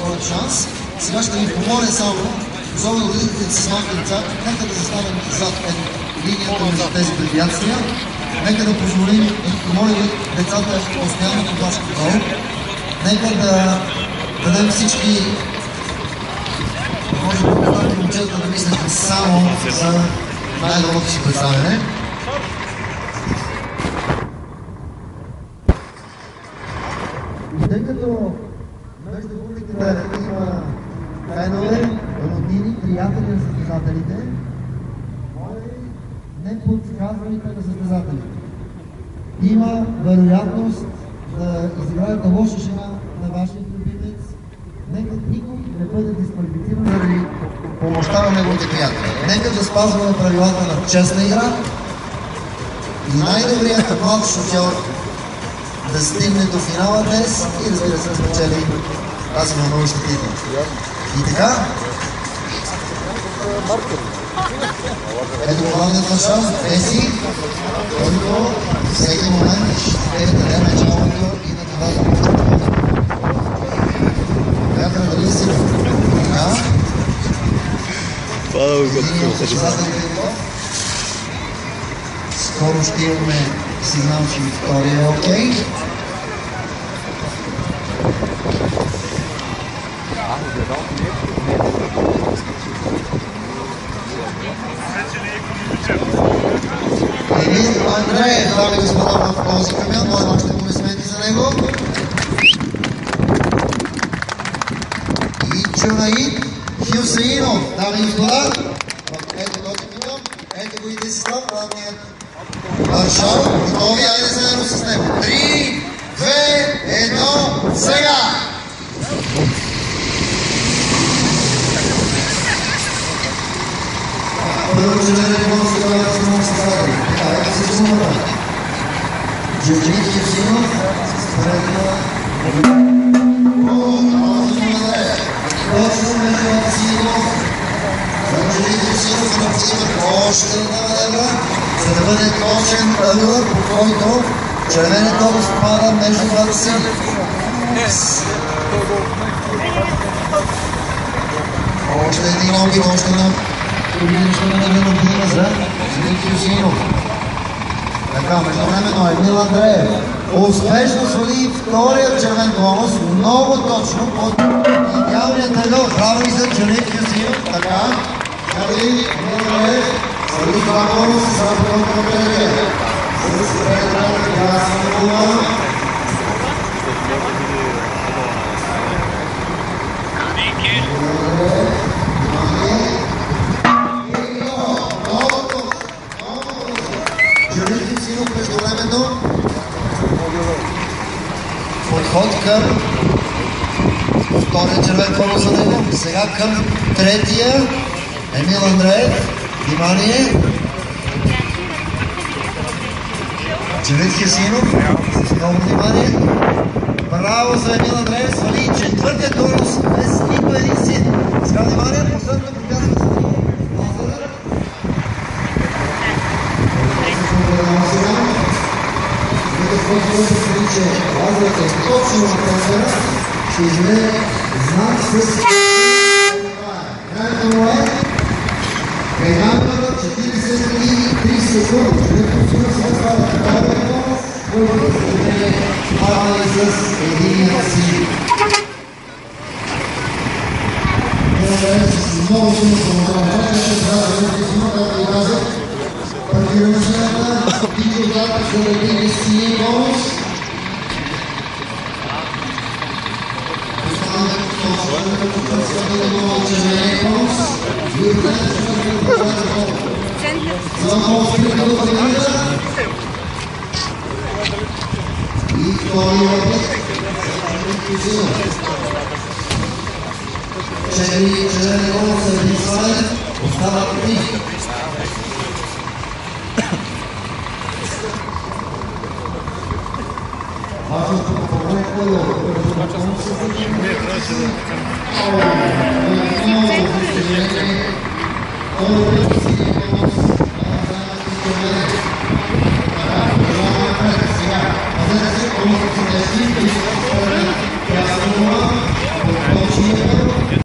своят шанс. Сега ще ви помоля само, особено родителите с малки деца, нека да застанем зад линията между тези препятствия. Нека да позволим и помолим децата постоянно по баскетбол. Нека да дадем всички, може да представим момчета да мислят само за най-доброто си представяне. И тъй като между публиката има фенове, роднини, приятели на състезателите, не подсказвайте на състезателите. Има вероятност да изиграете лоша жена на вашия любимец. Нека никой не бъде дисквалифициран заради помощта на неговите приятели. Нека да спазваме правилата на честна игра и най-добрият млад шофьор да стигне до финала днес и разбира се да спечели тази вълнуваща титла. И така, ето главният маршал, Меси, който всеки момент ще даде началото и на това започване. Вятъра дали си така. Скоро ще имаме сигнал, че Виктория е окей. Емил Андреев, дами и господа, в този камион, моля още аплодисменти за него. И Джунаид Хюсеинов, дами и господа, ето този камион, ето го и Десислав, главният маршал, готови, айде заедно с него. 3, 2, 1, сега! Първо желание да се правят с много създатели. Така, ето се чумата. Джуджит Хюсинов, средна... Точно между Хюсинов. Джуджит Хюсинов е необходима още една маневра, за да бъде точен ъгъл, по който червеният топус пада между двата си. Още един опит, още една ще бъде необходима за Джуджит Хюсинов. Така, междувременно Емил Андреев успешно свали вторият червен конус, много точно под идеалният ъгъл. Браво и за Джуджит Хюсинов. Така, Емил Андреев свали това конус с работа на Пелеге. С предната ясна кола. Междувременно подход към втория червен конус за него. Сега към третия Емил Андреев. Внимание! Джуджит Хюсинов. Много внимание. Браво за Емил Андреев. Свали четвъртия конус без нито един син. Сега внимание, последното препятствие за лазера. Който се твърди, че лазерът е точно на центъра, ще измере знак с крайната му е пеналката 43 секунди. Човек сега става втория конус, който да се измере падане с единия си. С много силно самоотдаване, ще трябва да бъде силно, както и казах. Паркира машината, и отдата за един синия конус. Останалите точно като червения конус. И за много спирка до паркира. И втория опит. Червения конус е един свален. Остават 3. Важното попълнение е